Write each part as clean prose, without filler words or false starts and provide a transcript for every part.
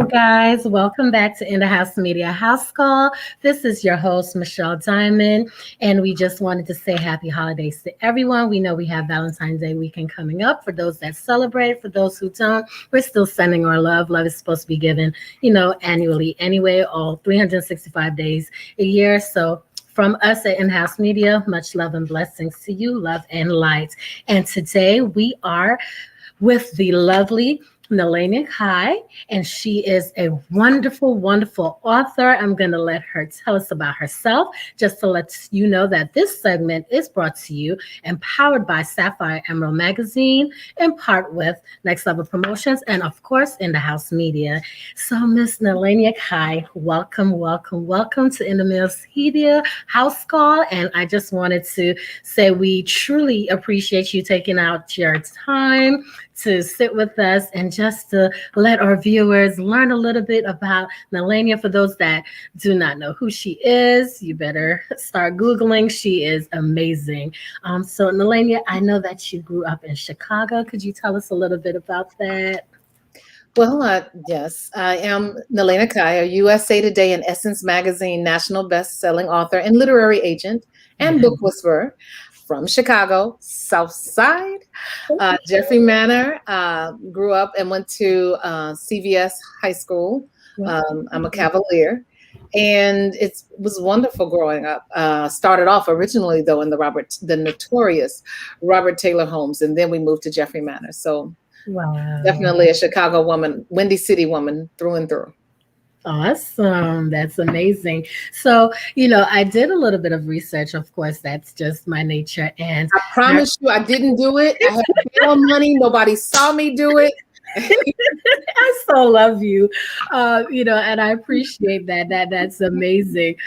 guys. Welcome back to InDaHouseMedia House Call. This is your host, Michelle Diamond, and we just wanted to say happy holidays to everyone. We know we have Valentine's Day weekend coming up. For those that celebrate, for those who don't, we're still sending our love. Love is supposed to be given, annually anyway, all 365 days a year. So from us at InHouse Media, much love and blessings to you, love and light. And today we are with the lovely Nelania Kai, and she is a wonderful, wonderful author. I'm going to let her tell us about herself, just to let you know that this segment is brought to you and powered by Sapphire Emerald Magazine, in part with Next Level Promotions, and of course, InDaHouse Media. So, Miss Nelania Kai, welcome, welcome, welcome to InDaHouseMedia House Call. And I just wanted to say we truly appreciate you taking out your time to sit with us and just to let our viewers learn a little bit about Nelania. For those that do not know who she is, you better start Googling. She is amazing. So Nelania, I know that you grew up in Chicago. Could you tell us a little bit about that? Well, yes, I am Nelania Kai, a USA Today and Essence Magazine national best-selling author and literary agent and book whisperer from Chicago, South Side, Jeffrey Manor. Grew up and went to CVS High School. I'm a Cavalier. And it was wonderful growing up. Started off originally, though, in the notorious Robert Taylor homes. And then we moved to Jeffrey Manor. So definitely a Chicago woman, Windy City woman through and through. Awesome. That's amazing. So, I did a little bit of research. Of course, that's just my nature. And I promise you, I didn't do it. I had no money. Nobody saw me do it. I so love you, and I appreciate that. That's amazing.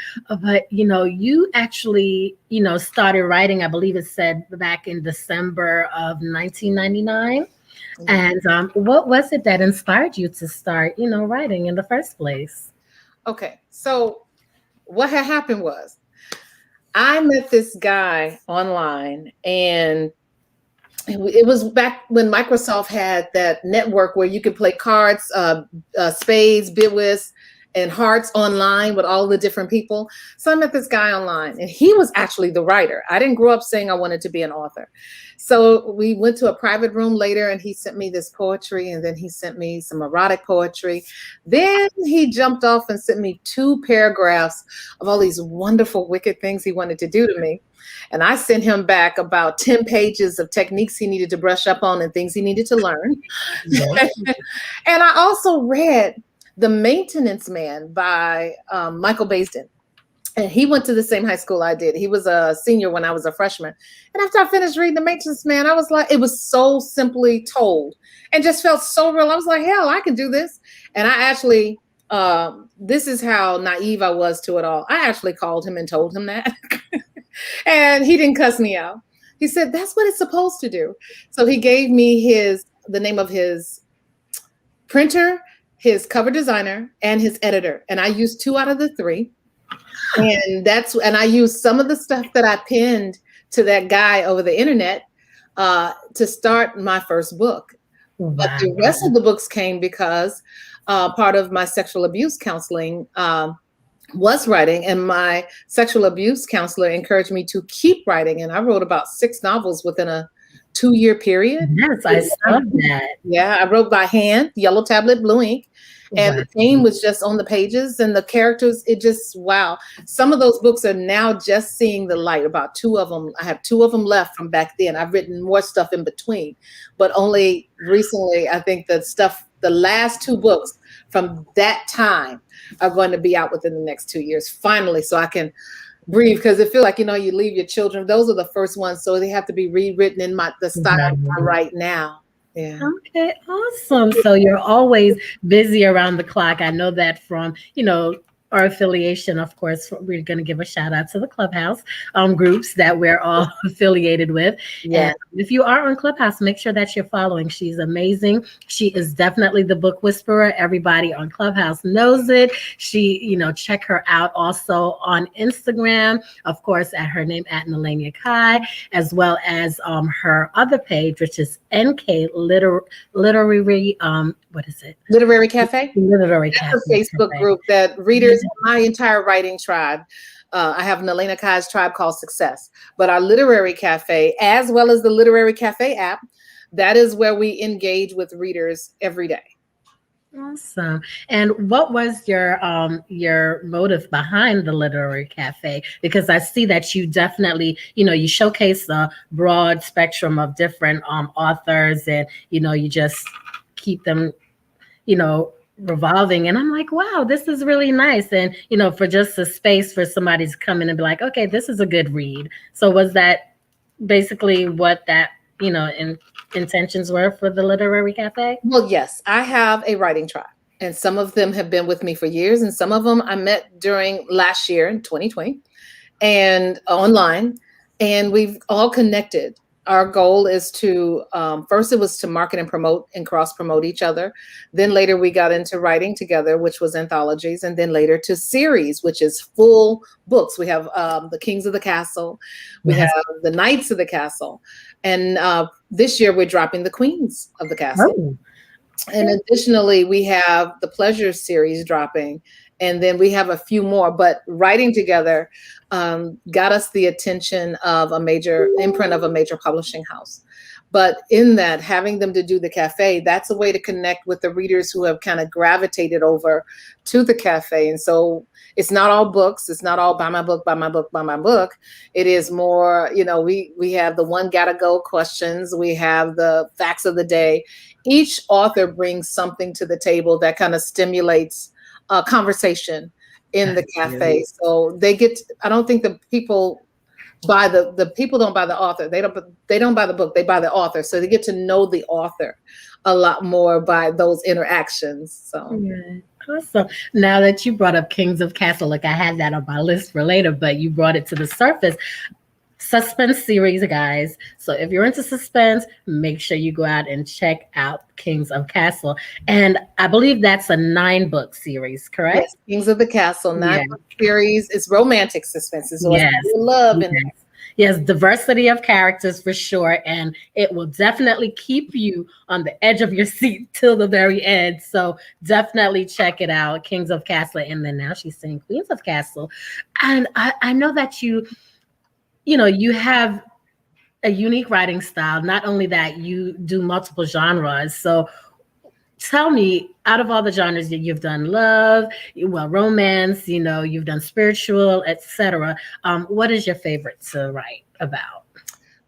But, you actually, started writing, I believe it said back in December of 1999. And what was it that inspired you to start, writing in the first place? Okay, so what had happened was I met this guy online, and it was back when Microsoft had that network where you could play cards, spades, bid whist, and hearts online with all the different people. So I met this guy online, and he was actually the writer. I didn't grow up saying I wanted to be an author. So we went to a private room later, and he sent me this poetry, and then he sent me some erotic poetry. Then he jumped off and sent me 2 paragraphs of all these wonderful, wicked things he wanted to do to me. And I sent him back about 10 pages of techniques he needed to brush up on and things he needed to learn. And I also read The Maintenance Man by Michael Baisden. And he went to the same high school I did. He was a senior when I was a freshman. And after I finished reading The Maintenance Man, I was like, it was so simply told and just felt so real. I was like, hell, I can do this. And I actually, this is how naive I was to it all. I actually called him and told him that. And he didn't cuss me out. He said, that's what it's supposed to do. So he gave me the name of his printer, his cover designer, and his editor. And I used 2 out of the 3. And I used some of the stuff that I pinned to that guy over the internet to start my first book. Wow. But the rest of the books came because part of my sexual abuse counseling was writing, and my sexual abuse counselor encouraged me to keep writing. And I wrote about 6 novels within a 2-year period. Yes, I saw that. Yeah, I wrote by hand, yellow tablet, blue ink. And the theme was just on the pages, and the characters, it just, wow. Some of those books are now just seeing the light. About 2 of them. I have 2 of them left from back then. I've written more stuff in between, but only recently, I think the last 2 books from that time are going to be out within the next 2 years, finally, so I can breathe, because it feels like, you leave your children. Those are the first ones, so they have to be rewritten in the style I write now. Yeah. Okay, awesome. So you're always busy around the clock. I know that from, our affiliation. Of course, we're going to give a shout out to the Clubhouse groups that we're all affiliated with. Yeah. And if you are on Clubhouse, make sure that you're following. She's amazing. She is definitely the book whisperer. Everybody on Clubhouse knows it. She, check her out also on Instagram, of course, at her name at Nelania Kai, as well as her other page, which is NK Literary, what is it? Literary Cafe. Literary That's Cafe. a Facebook group that readers, my entire writing tribe. I have an Elena Kai's tribe called Success, but our Literary Cafe, as well as the Literary Cafe app, that is where we engage with readers every day. Awesome. And what was your motive behind the Literary Cafe? Because I see that you definitely, you showcase a broad spectrum of different authors, and you just keep them, revolving. And I'm like, wow, this is really nice. And for just a space for somebody to come in and be like, okay, this is a good read. So was that basically what that intentions were for the Literary Cafe? Well, yes, I have a writing tribe, and some of them have been with me for years, and some of them I met during last year in 2020 and online, and we've all connected. Our goal is to, first it was to market and promote and cross promote each other. Then later we got into writing together, which was anthologies, and then later to series, which is full books. We have the Kings of the Castle, we have the Knights of the Castle, and this year we're dropping the Queens of the Castle. Oh. And additionally, we have the Pleasure series dropping, and then we have a few more. But writing together got us the attention of a major imprint of a major publishing house. But in that, having them to do the cafe, that's a way to connect with the readers who have kind of gravitated over to the cafe. And so it's not all books. It's not all buy my book, buy my book, buy my book. It is more, we have the one gotta go questions. We have the facts of the day. Each author brings something to the table that kind of stimulates a conversation in the cafe. So I don't think the people buy the people don't buy the author. They don't buy the book. They buy the author. So they get to know the author a lot more by those interactions. So yeah. Awesome. Now that you brought up Kings of Castle, look, I had that on my list for later, but you brought it to the surface. Suspense series, guys. So if you're into suspense, make sure you go out and check out Kings of Castle. And I believe that's a 9-book series, correct? Yes, Kings of the Castle, 9-book series. It's romantic suspense. So yes. It's love and yes, diversity of characters for sure. And it will definitely keep you on the edge of your seat till the very end. So definitely check it out, Kings of Castle. And then now she's saying Queens of Castle. And I know that you have a unique writing style. Not only that, you do multiple genres. So tell me, out of all the genres that you've done, love, romance, you've done spiritual, etc. What is your favorite to write about?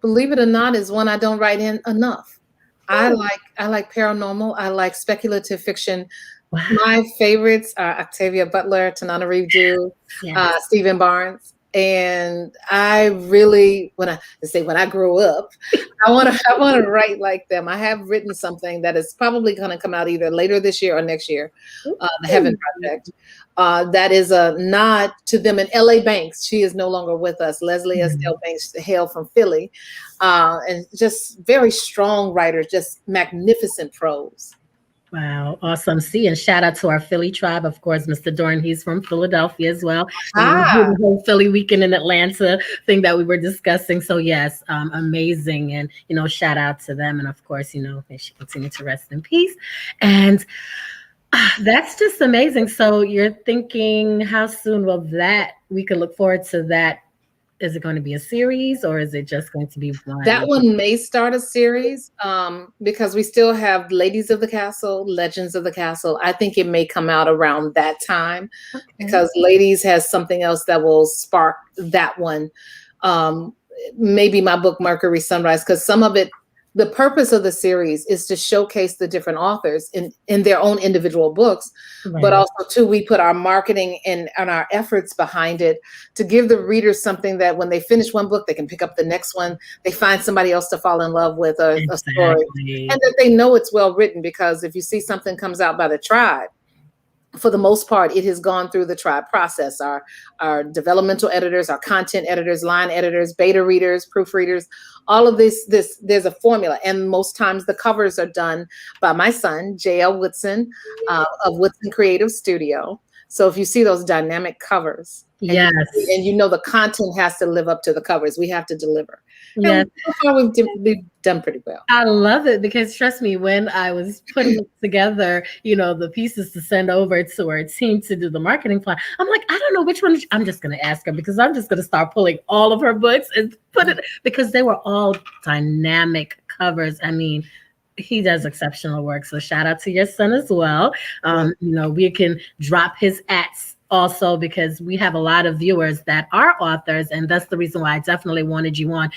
Believe it or not, is one I don't write in enough. I like paranormal. I like speculative fiction. Wow. My favorites are Octavia Butler, Tanana Reeve Dew, Stephen Barnes. And I really, when I grow up, I want to write like them. I have written something that is probably going to come out either later this year or next year. The Heaven Project. That is a nod to them. And L.A. Banks, she is no longer with us. Leslie Estelle Banks, hail from Philly, and just very strong writers, just magnificent prose. Wow, awesome. See, and shout out to our Philly tribe, of course, Mr. Dorn. He's from Philadelphia as well. The whole Philly weekend in Atlanta thing that we were discussing. So yes, amazing. And, shout out to them. And of course, they should continue to rest in peace. And that's just amazing. So you're thinking, how soon will we could look forward to that? Is it going to be a series, or is it just going to be one? That one may start a series because we still have Ladies of the Castle, Legends of the Castle. I think it may come out around that time because Ladies has something else that will spark that one. Maybe my book, Mercury Sunrise, because some of it, the purpose of the series is to showcase the different authors in their own individual books, but also too, we put our marketing and our efforts behind it to give the readers something that when they finish one book, they can pick up the next one. They find somebody else to fall in love with a story, and that they know it's well written, because if you see something comes out by the tribe, for the most part, it has gone through the tribe process. Our developmental editors, our content editors, line editors, beta readers, proofreaders, all of this, there's a formula. And most times the covers are done by my son, J.L. Woodson of Woodson Creative Studio. So if you see those dynamic covers, Yes. and you know the content has to live up to the covers, we have to deliver. Yes. And so far we've done pretty well. I love it because trust me, when I was putting together, the pieces to send over to our team to do the marketing plan, I'm like, I don't know which one. I'm just going to ask her because I'm just going to start pulling all of her books and put it because they were all dynamic covers. I mean, he does exceptional work. So shout out to your son as well. We can drop his ats also because we have a lot of viewers that are authors, and that's the reason why I definitely wanted you on.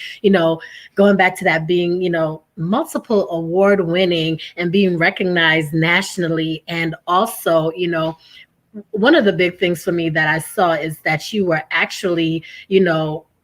Going back to that being, multiple award winning and being recognized nationally, and also, one of the big things for me that I saw is that you were actually,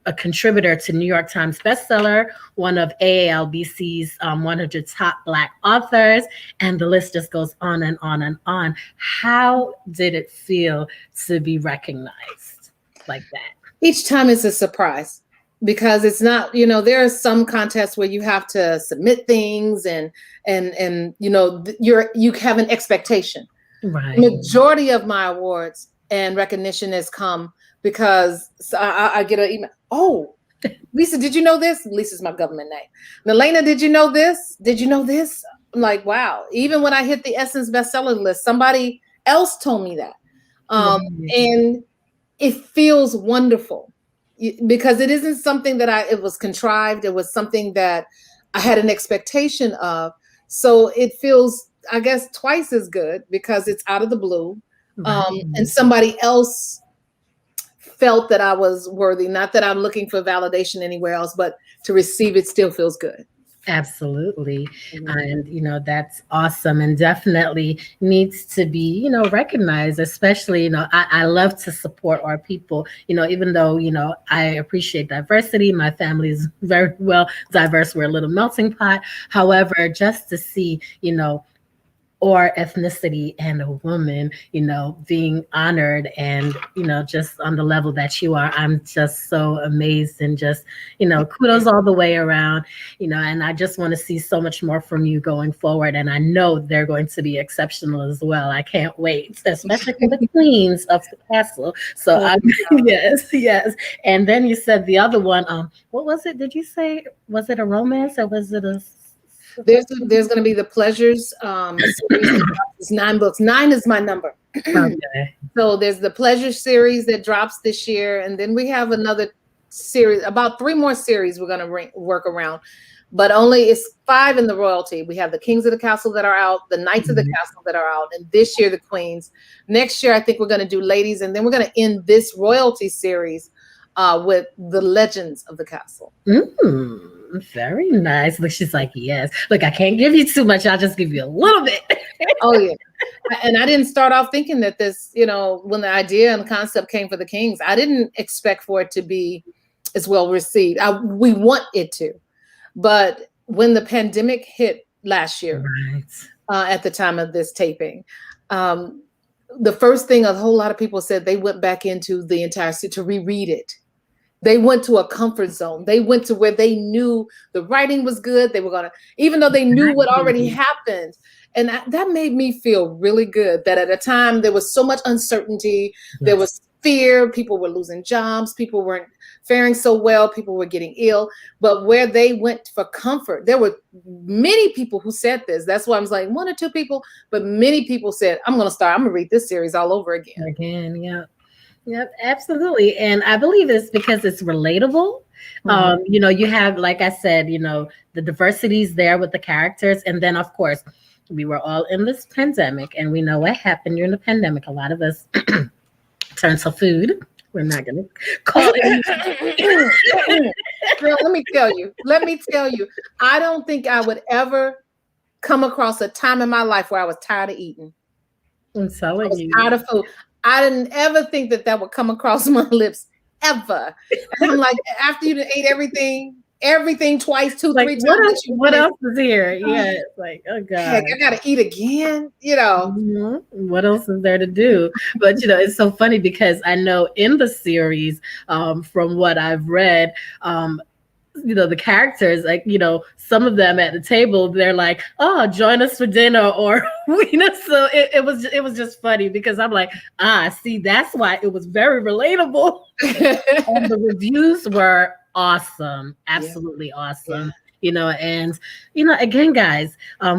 a contributor to New York Times bestseller, one of AALBC's 100 top Black authors, and the list just goes on and on and on. How did it feel to be recognized like that? Each time it's a surprise because it's not, there are some contests where you have to submit things and you have an expectation. Right. The majority of my awards and recognition has come because I get an email. Oh, Lisa, did you know this? Lisa's my government name. Nalena, did you know this? Did you know this? I'm like, wow. Even when I hit the Essence bestseller list, somebody else told me that. And it feels wonderful because it isn't something that it was contrived. It was something that I had an expectation of. So it feels, I guess, twice as good because it's out of the blue. And somebody else felt that I was worthy. Not that I'm looking for validation anywhere else, but to receive it still feels good. Absolutely. And, that's awesome and definitely needs to be, recognized, especially, I love to support our people, even though, I appreciate diversity. My family is very well diverse. We're a little melting pot. However, just to see, or ethnicity and a woman, being honored and, just on the level that you are, I'm just so amazed and just, kudos all the way around, and I just want to see so much more from you going forward. And I know they're going to be exceptional as well. I can't wait, especially for the queens of the castle. So yes. And then you said the other one, what was it? Did you say, was it a romance or was it a... There's going to be the Pleasures series. It's 9 books. 9 is my number. Okay. So there's the Pleasure series that drops this year, and then we have another series, about 3 more series we're going to work around, but only it's 5 in the royalty. We have the Kings of the Castle that are out, the Knights of the Castle that are out, and this year the Queens. Next year I think we're going to do Ladies, and then we're going to end this royalty series with the Legends of the Castle. Very nice. Look, she's like, yes. Look, I can't give you too much. I'll just give you a little bit. Oh, yeah. And I didn't start off thinking that this, when the idea and the concept came for the Kings, I didn't expect for it to be as well received. We want it to. But when the pandemic hit last year, at the time of this taping, the first thing a whole lot of people said, they went back into the entire city to reread it. They went to a comfort zone. They went to where they knew the writing was good. They were going to, even though they knew what already happened. And that made me feel really good that at a time there was so much uncertainty. Yes. There was fear. People were losing jobs. People weren't faring so well. People were getting ill. But where they went for comfort, there were many people who said this. That's why I was like 1 or 2 people, but many people said, I'm going to read this series all over again. Yeah. Yep, absolutely. And I believe it's because it's relatable. You have, like I said, the diversity's there with the characters. And then, of course, we were all in this pandemic and we know what happened during the pandemic. A lot of us turned to food. We're not going to call it. Girl, let me tell you, I don't think I would ever come across a time in my life where I was tired of eating. I'm telling you. Tired of food. I didn't ever think that would come across my lips ever. And I'm like, after you ate everything twice, 2, 3 times. What else is here? Yeah, it's like, oh God. Heck, I gotta eat again, What else is there to do? But it's so funny because I know in the series, from what I've read, the characters, like, some of them at the table, they're like, oh, join us for dinner, or so it was just funny, because I'm like, see, that's why it was very relatable. And the reviews were awesome, absolutely awesome. And again, guys,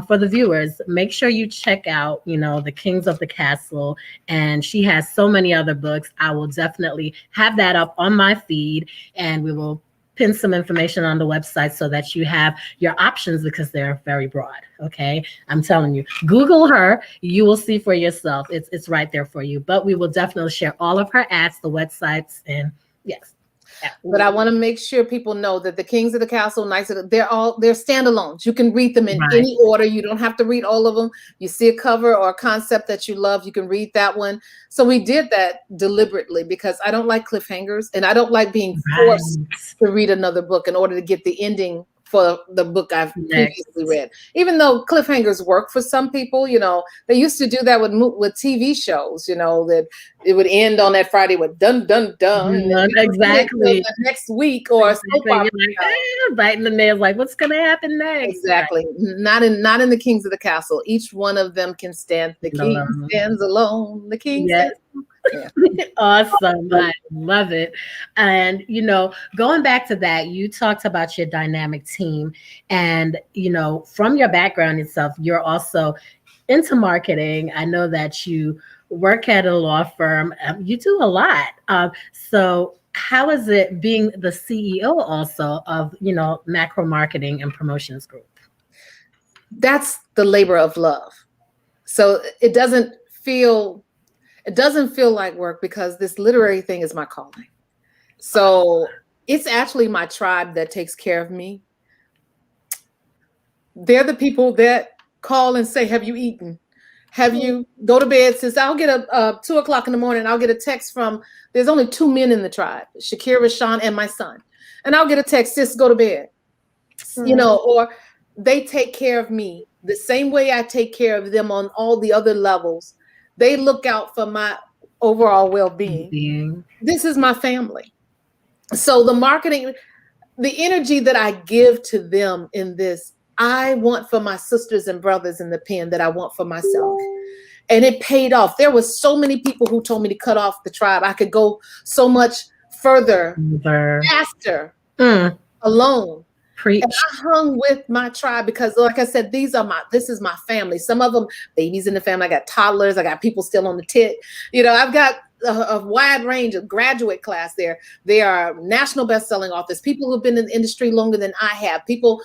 for the viewers, make sure you check out The Kings of the Castle, and she has so many other books. I will definitely have that up on my feed, and we will pin some information on the website so that you have your options, because they're very broad. Okay, I'm telling you, Google her, you will see for yourself. It's right there for you. But we will definitely share all of her ads, the websites, and yes. But I want to make sure people know that the Kings of the Castle, Knights of they're standalones. You can read them in any order. You don't have to read all of them. You see a cover or a concept that you love, you can read that one. So we did that deliberately, because I don't like cliffhangers, and I don't like being forced to read another book in order to get the ending for the book I've previously read. Even though cliffhangers work for some people, they used to do that with TV shows, that it would end on that Friday with dun dun dun. Exactly. The next week, or biting the nails, like, what's gonna happen next? Exactly. Not in the Kings of the Castle. Each one of them can stand. The king stands alone. The king stands alone. Yeah. Awesome. I love it. And going back to that, you talked about your dynamic team, and from your background itself, you're also into marketing. I know that you work at a law firm. You do a lot. So how is it being the CEO also of Macro Marketing and Promotions Group? That's the labor of love. So it doesn't feel like work, because this literary thing is my calling. So it's actually my tribe that takes care of me. They're the people that call and say, have you eaten? Have you go to bed? Since I'll get a 2 o'clock in the morning, I'll get a text from, there's only 2 men in the tribe, Shakir, Rashawn, and my son. And I'll get a text, sis, go to bed. Or they take care of me the same way I take care of them on all the other levels. They look out for my overall well-being. This is my family. So the marketing, the energy that I give to them in this, I want for my sisters and brothers in the pen that I want for myself. And it paid off. There were so many people who told me to cut off the tribe. I could go so much further, faster, alone. Preach. And I hung with my tribe, because like I said, this is my family. Some of them babies in the family. I got toddlers. I got people still on the tit. I've got a wide range of graduate class there. They are national best-selling authors, people who've been in the industry longer than I have, people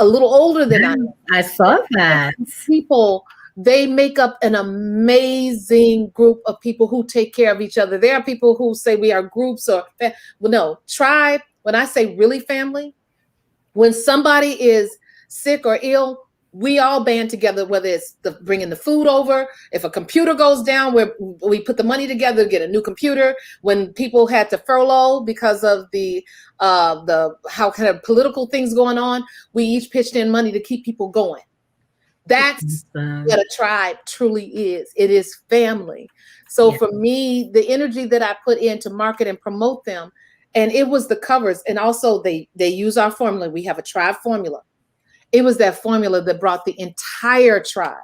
a little older than I am. I saw that. People, they make up an amazing group of people who take care of each other. There are people who say we are groups, or no, tribe. When I say really family, when somebody is sick or ill, we all band together, whether it's bringing the food over. If a computer goes down, we put the money together to get a new computer. When people had to furlough because of the how kind of political things going on, we each pitched in money to keep people going. That's what a tribe truly is. It is family. So for me, the energy that I put in to market and promote them, and it was the covers, and also they use our formula. We have a tribe formula. It was that formula that brought the entire tribe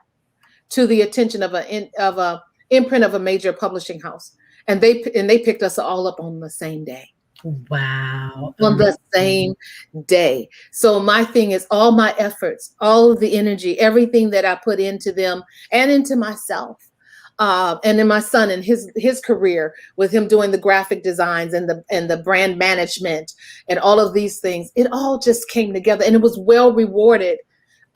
to the attention of a imprint of a major publishing house, and they picked us all up on the same day. Wow. On the same day. So my thing is, all my efforts, all of the energy, everything that I put into them and into myself, and then my son and his career, with him doing the graphic designs and the brand management and all of these things, it all just came together, and it was well rewarded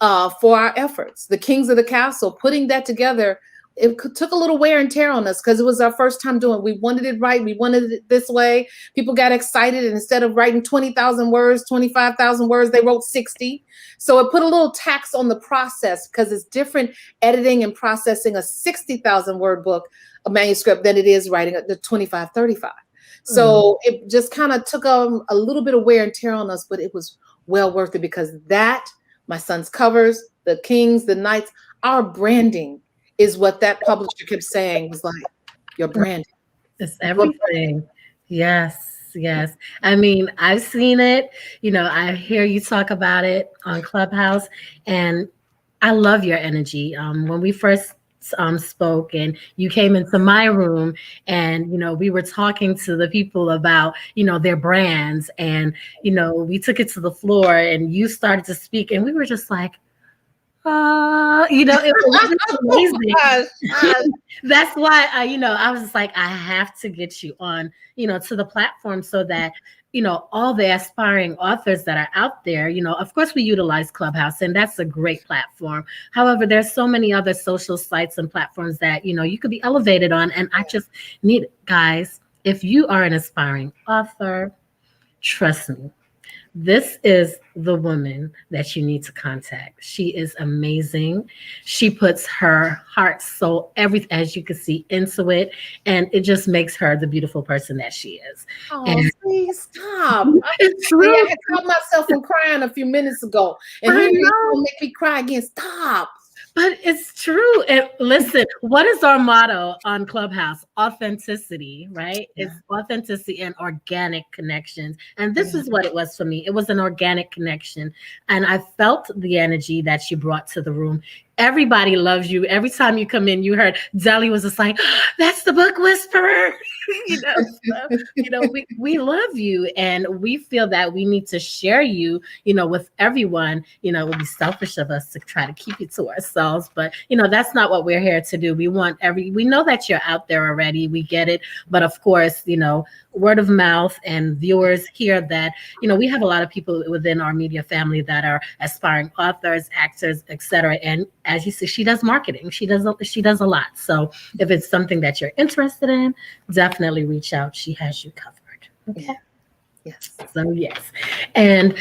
for our efforts. The Kings of the Castle, putting that together, it took a little wear and tear on us, because it was our first time doing it. We wanted it right. We wanted it this way. People got excited, and instead of writing 20,000 words, 25,000 words, they wrote 60. So it put a little tax on the process, because it's different editing and processing a 60,000 word book, a manuscript, than it is writing the 25, 35. So it just kind of took a little bit of wear and tear on us, but it was well worth it, because my son's covers, the Kings, the Knights, our branding is what that publisher kept saying, was like, your branding. It's everything. Yes. yes. I mean, I've seen it. I hear you talk about it on Clubhouse, and I love your energy. When we first spoke and you came into my room, and we were talking to the people about their brands, and we took it to the floor, and you started to speak, and we were just like, it was just amazing. Oh my gosh. That's why I was just like, I have to get you on, to the platform so that, all the aspiring authors that are out there, of course we utilize Clubhouse, and that's a great platform. However, there's so many other social sites and platforms that, you could be elevated on. And I just need, guys, if you are an aspiring author, trust me, this is the woman that you need to contact. She is amazing. She puts her heart, soul, everything, as you can see, into it. And it just makes her the beautiful person that she is. Oh, and please stop. it's true. I had stopped myself from crying a few minutes ago. And here you're going to make me cry again. Stop. But it's true. And listen, what is our motto on Clubhouse? Authenticity, right? Yeah. It's authenticity and organic connections. And this is what it was for me. It was an organic connection. And I felt the energy that you brought to the room. Everybody loves you. Every time you come in, you heard Deli was just like, that's the book whisperer. We love you, and we feel that we need to share you, with everyone. It would be selfish of us to try to keep you to ourselves, but that's not what we're here to do. We know that you're out there already. We get it. But of course, word of mouth and viewers hear that, we have a lot of people within our media family that are aspiring authors, actors, etc. And as you see, she does marketing. She does a lot. So if it's something that you're interested in, definitely reach out. She has you covered. Okay. Yes. So yes. And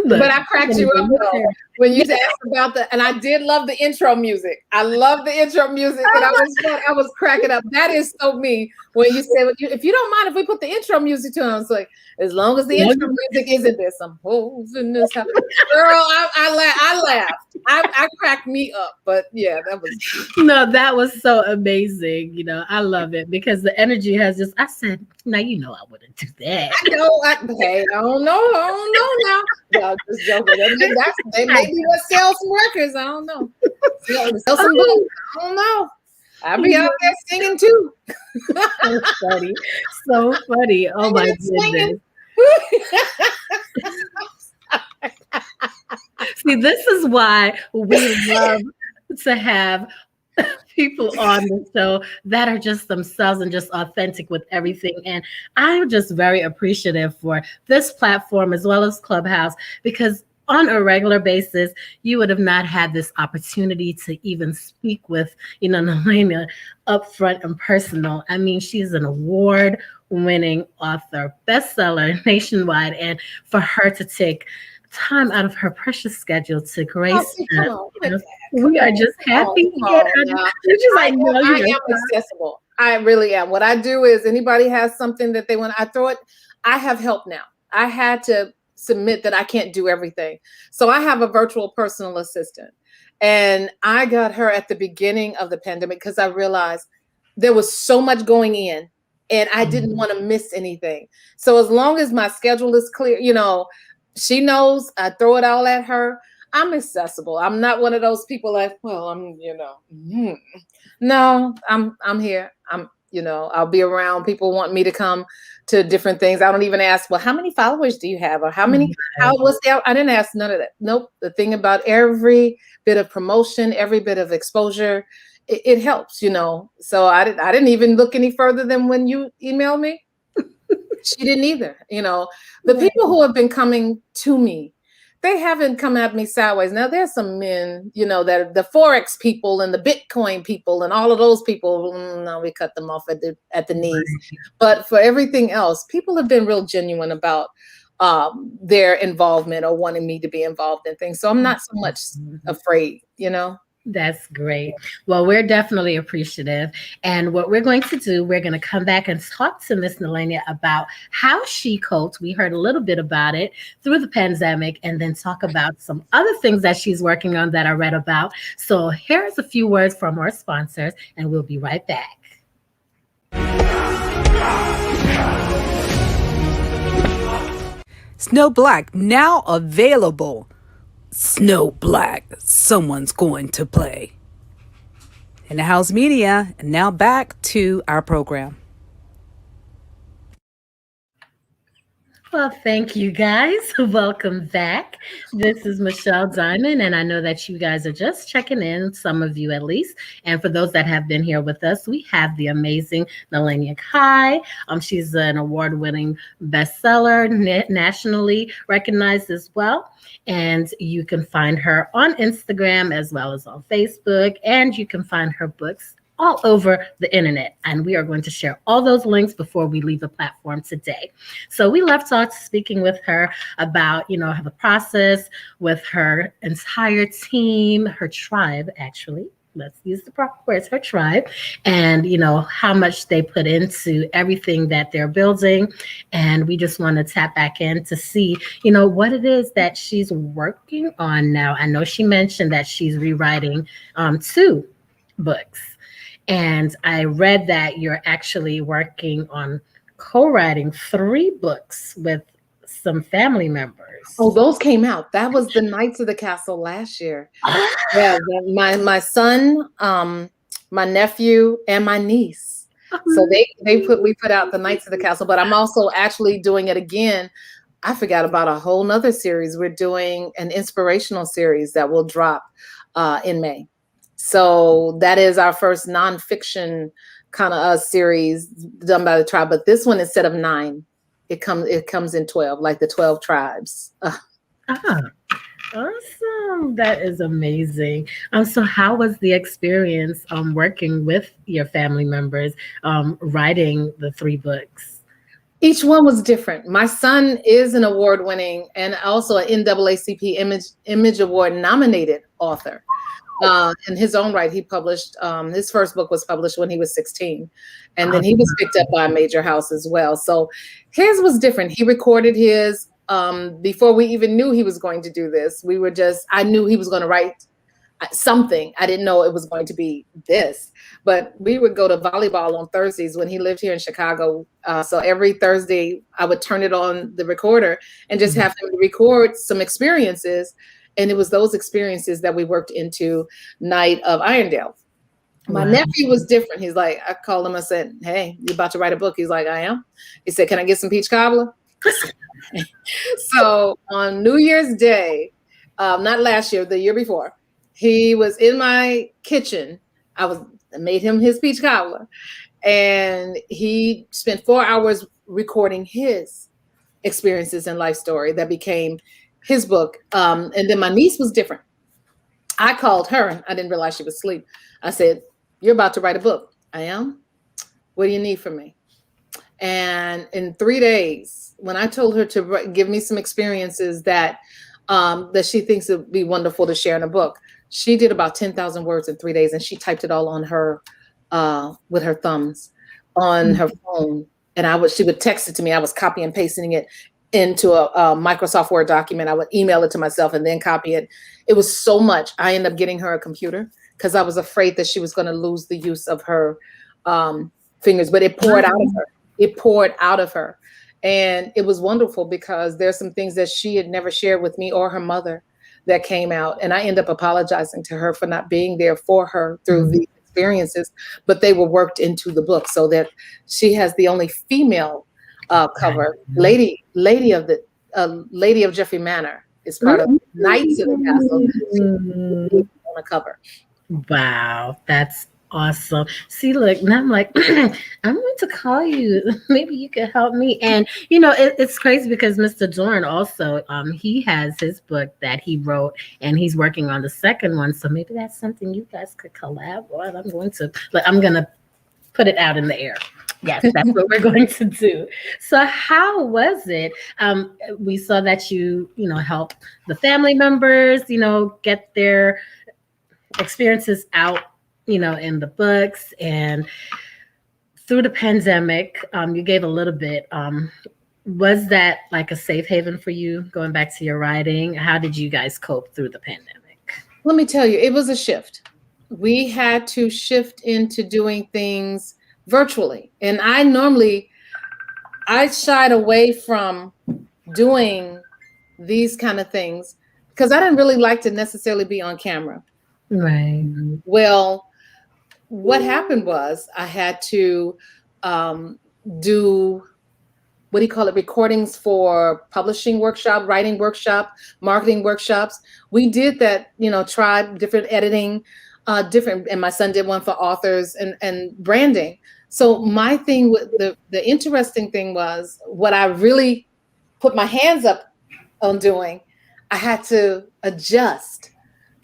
but I cracked you up though when you asked about and I did love the intro music. I love the intro music, and I was cracking up. That is so me when you say, if you don't mind if we put the intro music to it. I was like, as long as the intro music isn't there, some holes in this house. Girl, I laughed. I cracked me up. But yeah, that was so amazing. I love it because the energy has just, I said, now I wouldn't do that. I know. I don't know now. No, just joking. They may be what sells some records. I don't know. Sell some books. I don't know. I'll be out there singing too. So funny. So funny. Oh my goodness. See, this is why we love to have people on the show that are just themselves and just authentic with everything. And I'm just very appreciative for this platform as well as Clubhouse, because on a regular basis, you would have not had this opportunity to even speak with, Nalena up front and personal. I mean, she's an award-winning author, bestseller nationwide, and for her to take time out of her precious schedule to grace us, we are just happy. I am accessible. I really am. What I do is anybody has something that they want, I throw it. I have help now. I had to submit that I can't do everything. So I have a virtual personal assistant, and I got her at the beginning of the pandemic because I realized there was so much going in and I didn't want to miss anything. So as long as my schedule is clear, she knows I throw it all at her. I'm accessible. I'm not one of those people that, no, I'm here. I'll be around. People want me to come to different things. I don't even ask, well, how many followers do you have? Or how many, I didn't ask none of that. Nope. The thing about every bit of promotion, every bit of exposure, it helps, So I didn't even look any further than when you emailed me. She didn't either. The people who have been coming to me, they haven't come at me sideways. Now there's some men, that the Forex people and the Bitcoin people and all of those people, no, we cut them off at the knees. But for everything else, people have been real genuine about their involvement or wanting me to be involved in things. So I'm not so much afraid, That's great. Well, we're definitely appreciative. And what we're going to do, we're going to come back and talk to Miss Nalena about how she coped. We heard a little bit about it through the pandemic, and then talk about some other things that she's working on that I read about. So here's a few words from our sponsors, and we'll be right back. Snow Black, now available. Snow Black, someone's going to play. In the House Media, and now back to our program. Well, thank you guys. Welcome back. This is Michelle Diamond, and I know that you guys are just checking in, some of you at least. And for those that have been here with us, we have the amazing Nalenia Kai. She's an award-winning bestseller, nationally recognized as well. And you can find her on Instagram as well as on Facebook, and you can find her books all over the internet. And we are going to share all those links before we leave the platform today. So we left off speaking with her about, the process with her entire team, her tribe, actually. Let's use the proper words, her tribe, and, how much they put into everything that they're building. And we just want to tap back in to see, what it is that she's working on now. I know she mentioned that she's rewriting 2 books. And I read that you're actually working on co-writing 3 books with some family members. Oh, those came out. That was the Knights of the Castle last year. Yeah, my son, my nephew, and my niece. So we put out the Knights of the Castle, but I'm also actually doing it again. I forgot about a whole nother series. We're doing an inspirational series that will drop in May. So that is our first nonfiction kind of series done by the tribe. But this one, instead of 9, it comes in 12, like the 12 tribes. Awesome. That is amazing. So how was the experience working with your family members, writing the 3 books? Each one was different. My son is an award-winning and also an NAACP Image Award nominated author. In his own right, he published, his first book was published when he was 16. And then he was picked up by a major house as well. So his was different. He recorded his before we even knew he was going to do this. I knew he was going to write something. I didn't know it was going to be this. But we would go to volleyball on Thursdays when he lived here in Chicago. So every Thursday, I would turn it on the recorder and just have him record some experiences. And it was those experiences that we worked into Night of Irondale. My nephew was different. He's like, I called him, I said, hey, you about to write a book? He's like, I am. He said, can I get some peach cobbler? So on New Year's Day, not last year, the year before, he was in my kitchen. I made him his peach cobbler. And he spent 4 hours recording his experiences and life story that became his book. And then my niece was different. I called her. I didn't realize she was asleep. I said, you're about to write a book. I am. What do you need from me? And in 3 days, when I told her to give me some experiences that she thinks it would be wonderful to share in a book, she did about 10,000 words in 3 days. And she typed it all on her, with her thumbs on her phone. And she would text it to me. I was copy and pasting it into a Microsoft Word document. I would email it to myself and then copy it. It was so much. I ended up getting her a computer because I was afraid that she was going to lose the use of her fingers, but it poured out of her. It poured out of her. And it was wonderful because there's some things that she had never shared with me or her mother that came out. And I ended up apologizing to her for not being there for her through the experiences, but they were worked into the book so that she has the only female cover. Lady of Jeffrey Manor is part of Knights of the Castle on a cover. Wow, that's awesome. See, look, now I'm like, I'm going to call you. Maybe you can help me. And it's crazy because Mr. Dorn also, he has his book that he wrote, and he's working on the second one. So maybe that's something you guys could collab on. I'm gonna put it out in the air. Yes, that's what we're going to do. So how was it? We saw that you helped the family members, get their experiences out, in the books. And through the pandemic, you gave a little bit. Was that like a safe haven for you going back to your writing? How did you guys cope through the pandemic? Let me tell you, it was a shift. We had to shift into doing things virtually. And I shied away from doing these kind of things because I didn't really like to necessarily be on camera. Right. Well, what happened was I had to do, what do you call it, recordings for publishing workshop, writing workshop, marketing workshops. We did that, tried different editing, different, and my son did one for authors and branding. So my thing with the interesting thing was what I really put my hands up on doing, I had to adjust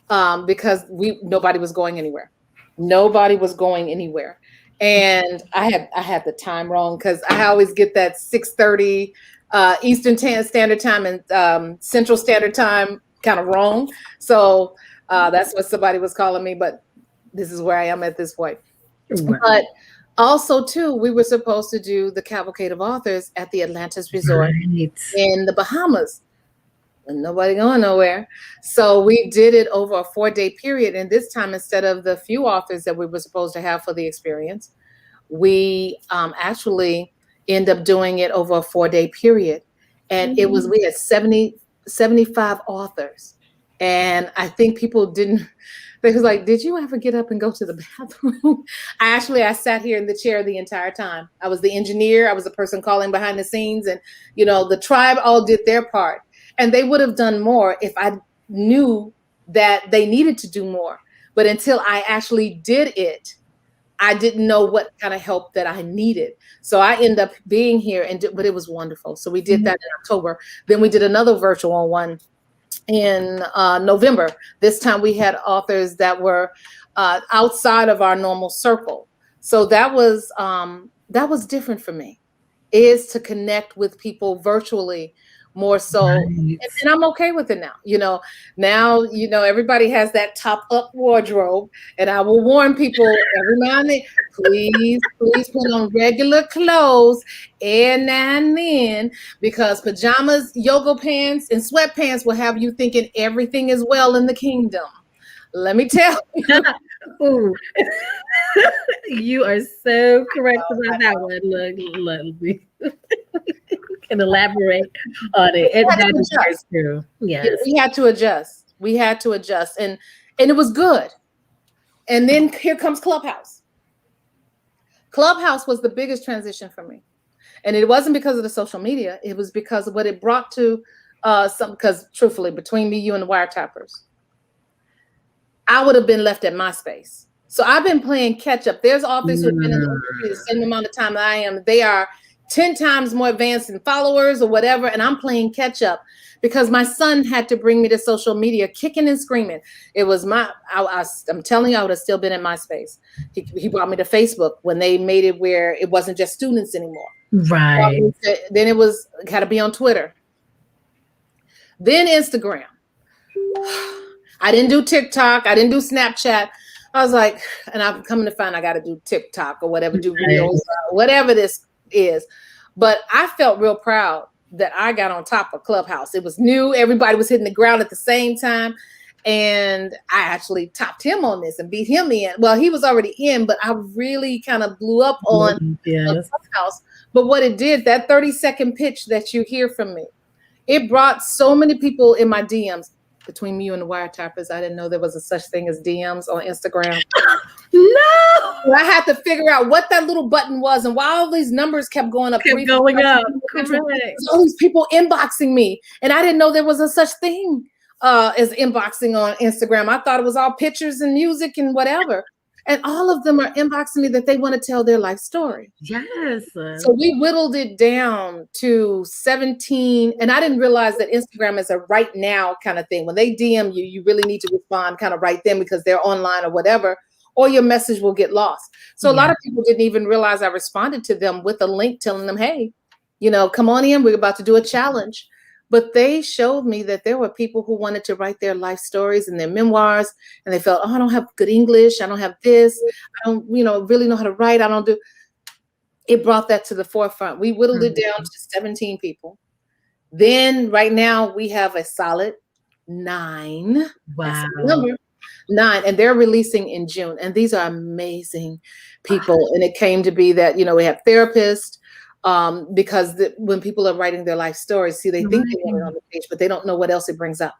because nobody was going anywhere. Nobody was going anywhere. And I had the time wrong because I always get that 6:30 Eastern Standard Time and Central Standard Time kind of wrong. So that's what somebody was calling me, but this is where I am at this point. Right. But also, too, we were supposed to do the Cavalcade of Authors at the Atlantis Resort in the Bahamas. And nobody going nowhere. So we did it over a 4-day period. And this time, instead of the few authors that we were supposed to have for the experience, we actually end up doing it over a 4-day period. And it was, we had 75 authors. And I think people didn't, they was like, did you ever get up and go to the bathroom? I sat here in the chair the entire time. I was the engineer. I was the person calling behind the scenes. And, the tribe all did their part. And they would have done more if I knew that they needed to do more. But until I actually did it, I didn't know what kind of help that I needed. So I ended up being here, but it was wonderful. So we did that in October. Then we did another virtual one in November. This time we had authors that were outside of our normal circle. So that was different for me, is to connect with people virtually more so. Right. And I'm okay with it now. Now, everybody has that top up wardrobe, and I will warn people every now and then, please put on regular clothes and then, because pajamas, yoga pants, and sweatpants will have you thinking everything is well in the kingdom. Let me tell you. Ooh. You are so correct about that one. Look, can elaborate on it. That is true. Yes. Yeah, we had to adjust. And it was good. And then here comes Clubhouse. Clubhouse was the biggest transition for me. And it wasn't because of the social media. It was because of what it brought to because truthfully, between me, you, and the wiretappers, I would have been left at my space. So I've been playing catch up. There's authors who've been in the industry the same amount of time that I am. They are 10 times more advanced in followers or whatever. And I'm playing catch up because my son had to bring me to social media kicking and screaming. It was I'm telling you, I would have still been in my space. He brought me to Facebook when they made it where it wasn't just students anymore. Right. Then it was got to be on Twitter. Then Instagram. I didn't do TikTok. I didn't do Snapchat. I was like, and I'm coming to find I got to do TikTok or whatever, do reels, whatever this is. But I felt real proud that I got on top of Clubhouse. It was new. Everybody was hitting the ground at the same time. And I actually topped him on this and beat him in. Well, he was already in, but I really kind of blew up on Clubhouse. But what it did, that 30-second pitch that you hear from me, it brought so many people in my DMs. Between me and the wiretappers, I didn't know there was a such thing as DMs on Instagram. No, so I had to figure out what that little button was and why all these numbers kept going up. Kept going up. All these people inboxing me, and I didn't know there was a such thing as inboxing on Instagram. I thought it was all pictures and music and whatever. And all of them are inboxing me that they want to tell their life story. Yes. So we whittled it down to 17. And I didn't realize that Instagram is a right now kind of thing. When they DM you, you really need to respond kind of right then because they're online or whatever, or your message will get lost. So a lot of people didn't even realize I responded to them with a link telling them, hey, come on in. We're about to do a challenge. But they showed me that there were people who wanted to write their life stories and their memoirs, and they felt, I don't have good English. I don't have this. I don't, really know how to write. I don't do. It brought that to the forefront. We whittled it down to 17 people. Then right now we have a solid 9. Wow. Number 9, and they're releasing in June. And these are amazing people. And it came to be that, we have therapists, because when people are writing their life stories, see, they think they want it on the page, but they don't know what else it brings up.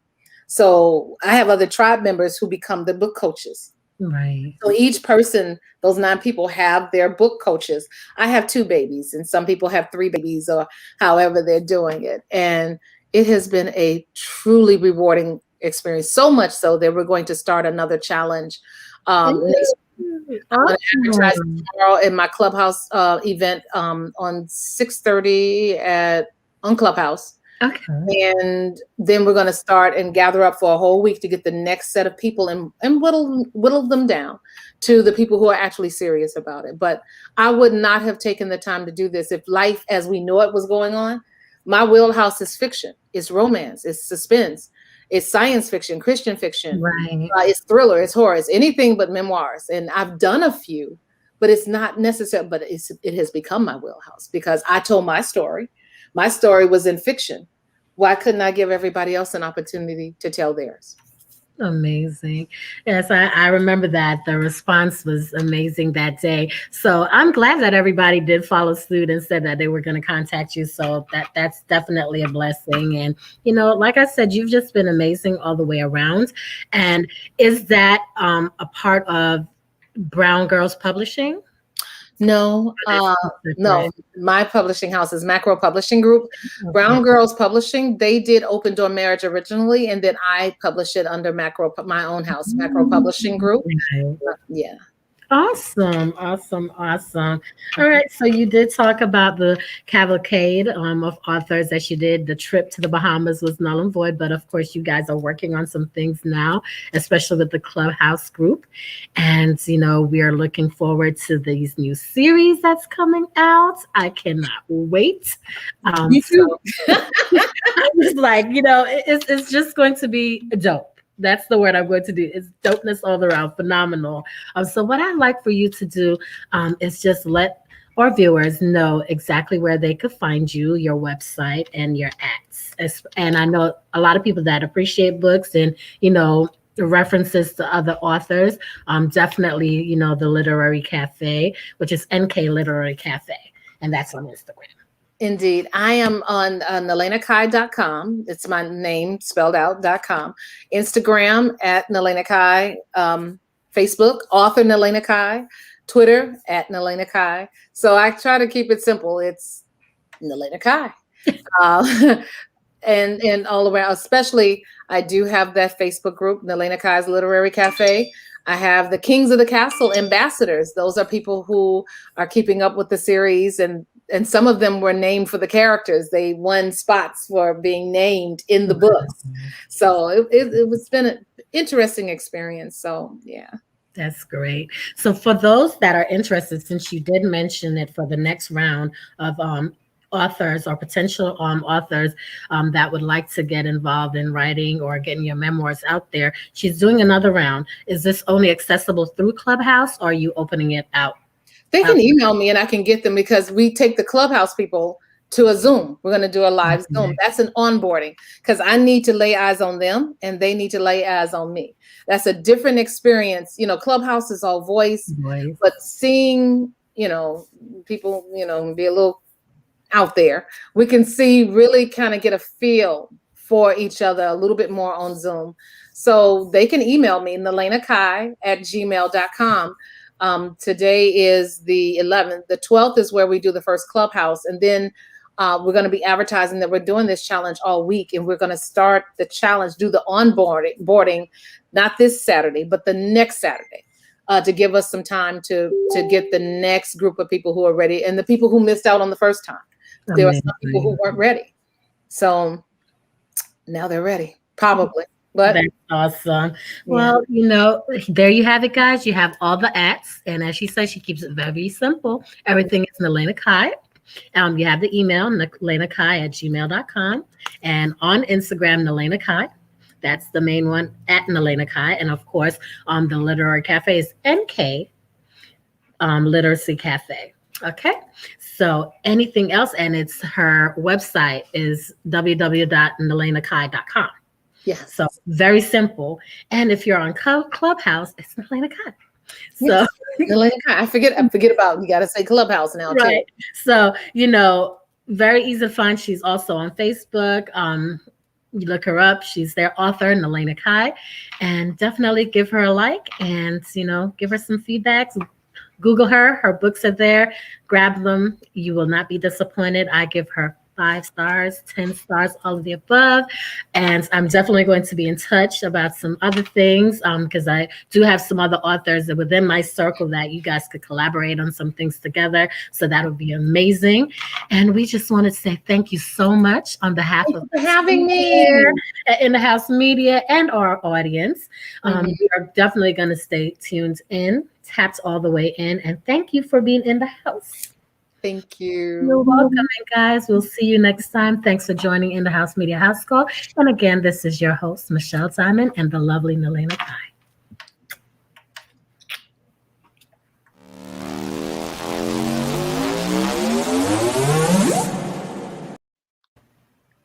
So I have other tribe members who become the book coaches. Right. So each person, those 9 people, have their book coaches. I have 2 babies, and some people have 3 babies, or however they're doing it. And it has been a truly rewarding experience. So much so that we're going to start another challenge next week. I'm going to advertise tomorrow in my Clubhouse event on 6:30 on Clubhouse. Okay. And then we're going to start and gather up for a whole week to get the next set of people and whittle them down to the people who are actually serious about it. But I would not have taken the time to do this if life as we know it was going on. My wheelhouse is fiction. It's romance. It's suspense. It's science fiction, Christian fiction. Right. It's thriller. It's horror. It's anything but memoirs. And I've done a few, but it's not necessary. But it has become my wheelhouse because I told my story. My story was in fiction. Why couldn't I give everybody else an opportunity to tell theirs? Amazing. Yes, I remember that. The response was amazing that day. So I'm glad that everybody did follow suit and said that they were going to contact you. So that's definitely a blessing. And, like I said, you've just been amazing all the way around. And is that a part of Brown Girls Publishing? No, no. My publishing house is Macro Publishing Group. Okay. Brown Girls Publishing, they did Open Door Marriage originally, and then I published it under my own house, Macro Publishing Group. Yeah. Awesome. All right. So you did talk about the cavalcade of authors that you did. The trip to the Bahamas was null and void, but of course you guys are working on some things now, especially with the Clubhouse group. And, we are looking forward to these new series that's coming out. I cannot wait. Me too. I was like, it's just going to be dope. That's the word I'm going to do. It's dopeness all around, phenomenal. So what I'd like for you to do is just let our viewers know exactly where they could find you, your website, and your ads. And I know a lot of people that appreciate books and, the references to other authors. Definitely, the Literary Cafe, which is NK Literary Cafe. And that's on Instagram. Indeed. I am on NelenaKai.com. It's my name spelled out.com. Instagram at Nelena Kai. Facebook, author Nelena Kai. Twitter at Nelena Kai. So I try to keep it simple. It's Nelena Kai. And all around, especially I do have that Facebook group, Nelena Kai's Literary Cafe. I have the Kings of the Castle ambassadors. Those are people who are keeping up with the series, and some of them were named for the characters. They won spots for being named in the books. So it's been an interesting experience. So, yeah. That's great. So for those that are interested, since you did mention it for the next round of authors or potential authors that would like to get involved in writing or getting your memoirs out there, she's doing another round. Is this only accessible through Clubhouse, or are you opening it out? They can email me and I can get them, because we take the Clubhouse people to a Zoom. We're going to do a live Zoom. That's an onboarding, because I need to lay eyes on them and they need to lay eyes on me. That's a different experience. Clubhouse is all voice. But seeing, people, be a little out there, we can really kind of get a feel for each other a little bit more on Zoom. So they can email me, NelenaKai@gmail.com. Today is the 11th. The 12th is where we do the first Clubhouse. And then we're going to be advertising that we're doing this challenge all week. And we're going to start the challenge, do the onboarding, not this Saturday, but the next Saturday, to give us some time to get the next group of people who are ready, and the people who missed out on the first time. There are some people who weren't ready. So now they're ready, probably. But that's awesome. Well, there you have it, guys. You have all the ads. And as she says, she keeps it very simple. Everything is Nelena Kai. You have the email, NelenaKai@gmail.com. And on Instagram, Nelena Kai. That's the main one, at Nelena Kai. And of course, the Literary Cafe is NK Literacy Cafe. Okay. So anything else, and it's her website is www.nelenakai.com. Yes. So very simple. And if you're on Clubhouse, it's Nelena Kai. So Nalena Kai. I forget about, you got to say Clubhouse now too. Right. So, very easy to find. She's also on Facebook. You look her up. She's their author, Nalena Kai, and definitely give her a like and, give her some feedback. Google her. Her books are there. Grab them. You will not be disappointed. I give her 5 stars, 10 stars, all of the above. And I'm definitely going to be in touch about some other things because I do have some other authors that within my circle that you guys could collaborate on some things together. So that would be amazing. And we just want to say thank you so much on behalf of having me here at In the House Media and our audience. We are definitely going to stay tuned in, tapped all the way in. And thank you for being in the house. Thank you. You're welcome, and guys. We'll see you next time. Thanks for joining In the House Media House Call. And again, this is your host, Michelle Diamond, and the lovely Nalena Kai.